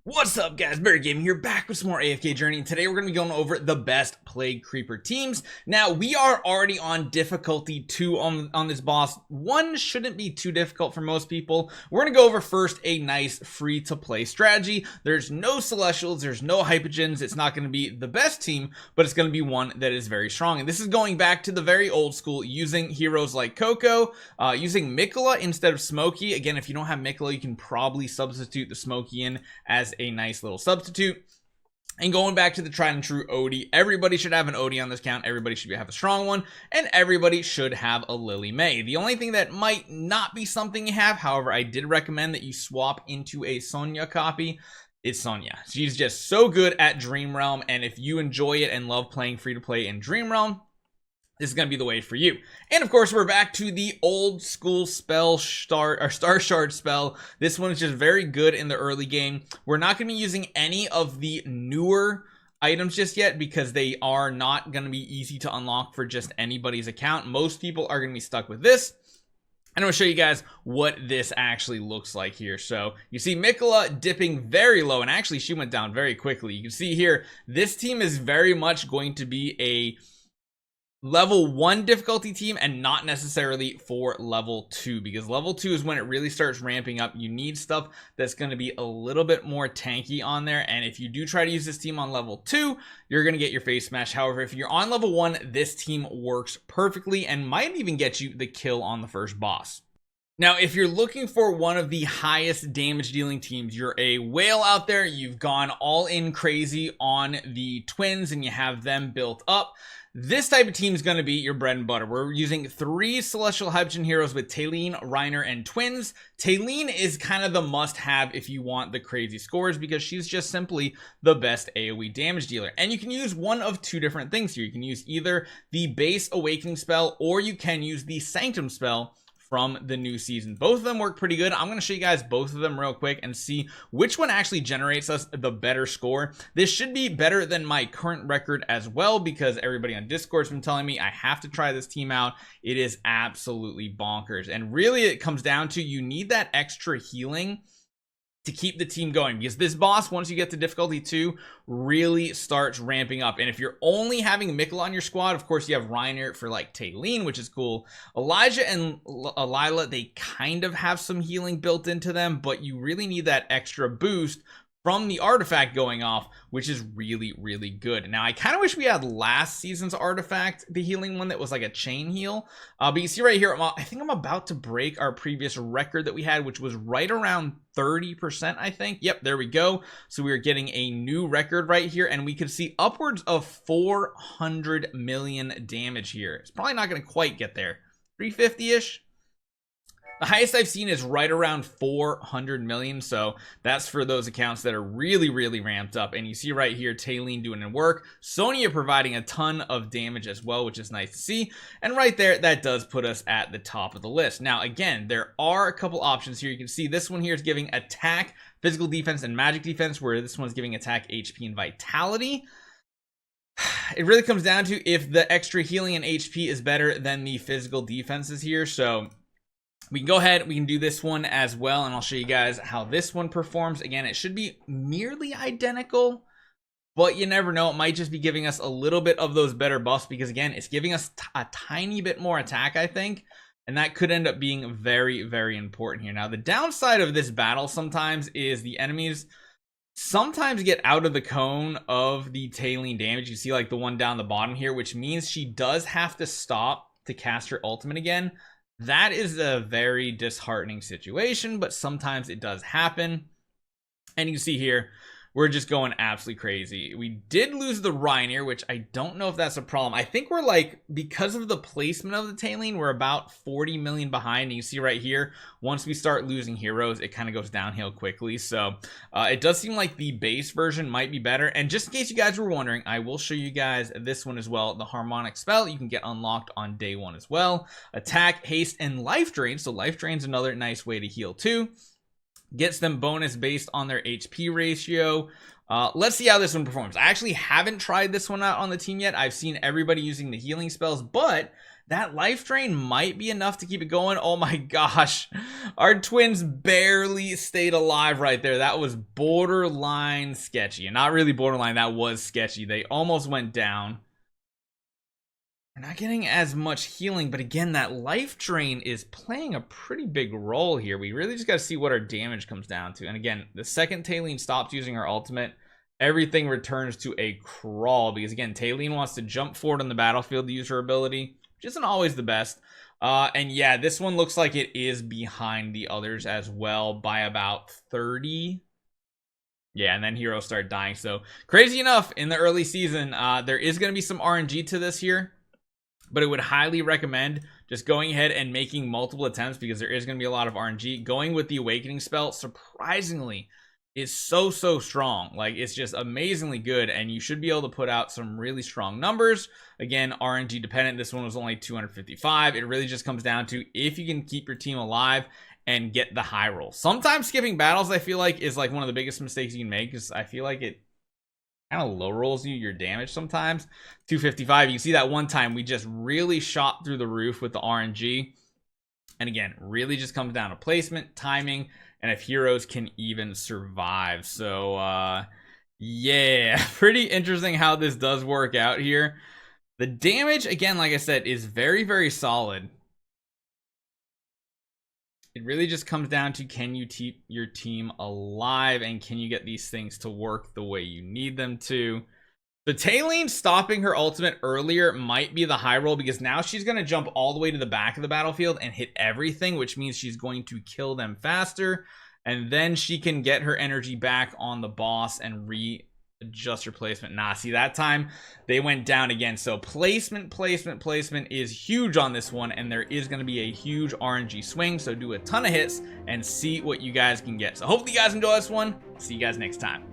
What's up guys, Barry Gaming here, back with some more AFK Journey, and today we're going to be going over the best Plague Creeper teams. Now, we are already on difficulty 2 on this boss. 1 shouldn't be too difficult for most people. We're going to go over first a nice free-to-play strategy. There's no Celestials, there's no Hypogens. It's not going to be the best team, but it's going to be one that is very strong. And this is going back to the very old school, using heroes like Coco, using Mikola instead of Smokey. Again, if you don't have Mikola, you can probably substitute the Smokey in as a nice little substitute. And going back to the tried and true Odie, everybody should have an Odie on this count. Everybody should have a strong one, and everybody should have a Lily May. The only thing that might not be something you have, however, I did recommend that you swap into a Sonya copy, is Sonya. She's just so good at Dream Realm, and if you enjoy it and love playing free to play in Dream Realm, this is going to be the way for you. And of course, we're back to the old school spell Star Shard spell. This one is just very good in the early game. We're not going to be using any of the newer items just yet because they are not going to be easy to unlock for just anybody's account. Most people are going to be stuck with this. And I'm going to show you guys what this actually looks like here. So you see Mikola dipping very low, and actually she went down very quickly. You can see here, this team is very much going to be a level 1 difficulty team and not necessarily for level 2, because level 2 is when it really starts ramping up. You need stuff that's going to be a little bit more tanky on there, and if you do try to use this team on level 2, you're going to get your face smashed. However, if you're on level 1, this team works perfectly and might even get you the kill on the first boss. Now, if you're looking for one of the highest damage dealing teams, you're a whale out there, you've gone all in crazy on the twins and you have them built up, this type of team is going to be your bread and butter. We're using 3 Celestial Hypogen heroes with Talene, Reiner, and Twins. Talene is kind of the must-have if you want the crazy scores, because she's just simply the best AoE damage dealer. And you can use one of 2 different things here. You can use either the base Awakening spell, or you can use the Sanctum spell from the new season. Both of them work pretty good. I'm going to show you guys both of them real quick and see which one actually generates us the better score. This should be better than my current record as well, because everybody on Discord has been telling me I have to try this team out. It is absolutely bonkers. And really it comes down to, you need that extra healing to keep the team going, because this boss, once you get to difficulty 2, really starts ramping up. And if you're only having Mikola on your squad, of course you have Reiner for like Talene, which is cool. Elijah and Lila, they kind of have some healing built into them, but you really need that extra boost from the artifact going off, which is really, really good. Now, I kind of wish we had last season's artifact, the healing one that was like a chain heal. But you see right here, I think I'm about to break our previous record that we had, which was right around 30%, I think. Yep, there we go. So we are getting a new record right here, and we could see upwards of 400 million damage here. It's probably not going to quite get there. 350-ish. The highest I've seen is right around 400 million, so that's for those accounts that are really, really ramped up. And you see right here, Talene doing the work, Sonya providing a ton of damage as well, which is nice to see. And right there, that does put us at the top of the list. Now, again, there are a couple options here. You can see this one here is giving attack, physical defense, and magic defense, where this one's giving attack, HP, and vitality. It really comes down to if the extra healing and HP is better than the physical defenses here. So we can go ahead, we can do this one as well, and I'll show you guys how this one performs. Again, it should be nearly identical, but you never know. It might just be giving us a little bit of those better buffs, because again, it's giving us a tiny bit more attack, I think, and that could end up being very, very important here. Now, the downside of this battle sometimes is the enemies sometimes get out of the cone of the Talene damage. You see like the one down the bottom here, which means she does have to stop to cast her ultimate again. That is a very disheartening situation, but sometimes it does happen. And you can see here, we're just going absolutely crazy. We did lose the Reiner, which I don't know if that's a problem. I think we're like, because of the placement of the Talene, we're about 40 million behind. And you see right here, once we start losing heroes, it kind of goes downhill quickly. So it does seem like the base version might be better. And just in case you guys were wondering, I will show you guys this one as well. The harmonic spell you can get unlocked on day 1 as well. Attack, haste, and life drain. So life drain is another nice way to heal too. Gets them bonus based on their HP ratio. Let's see how this one performs. I actually haven't tried this one out on the team yet. I've seen everybody using the healing spells, but That life drain might be enough to keep it going. Oh my gosh. Our twins barely stayed alive right there. That was borderline sketchy. And not really borderline, that was sketchy. They almost went down. We're not getting as much healing, but again, that life drain is playing a pretty big role here. We really just got to see what our damage comes down to. And again, the second Taylene stops using her ultimate, everything returns to a crawl. Because again, Taylene wants to jump forward on the battlefield to use her ability, which isn't always the best. And yeah, this one looks like it is behind the others as well by about 30. Yeah, and then heroes start dying. So crazy enough, in the early season, there is going to be some RNG to this here, but I would highly recommend just going ahead and making multiple attempts because there is going to be a lot of RNG. Going with the awakening spell, surprisingly, is so strong. Like, it's just amazingly good, and you should be able to put out some really strong numbers. Again, RNG dependent. This one was only 255. It really just comes down to if you can keep your team alive and get the high roll. Sometimes skipping battles, I feel like, is like one of the biggest mistakes you can make, because I feel like it kind of low rolls you your damage sometimes. 255. You can see that one time we just really shot through the roof with the RNG. And again, really just comes down to placement, timing, and if heroes can even survive. So yeah, pretty interesting how this does work out here. The damage, again, like I said, is very solid. It really just comes down to, can you keep your team alive, and can you get these things to work the way you need them to? So Taylene stopping her ultimate earlier might be the high roll, because now she's going to jump all the way to the back of the battlefield and hit everything, which means she's going to kill them faster, and then she can get her energy back on the boss and readjust her placement. Nah, see, that time they went down again. So placement is huge on this one, and there is going to be a huge RNG swing. So do a ton of hits and see what you guys can get. So hopefully you guys enjoy this one. See you guys next time.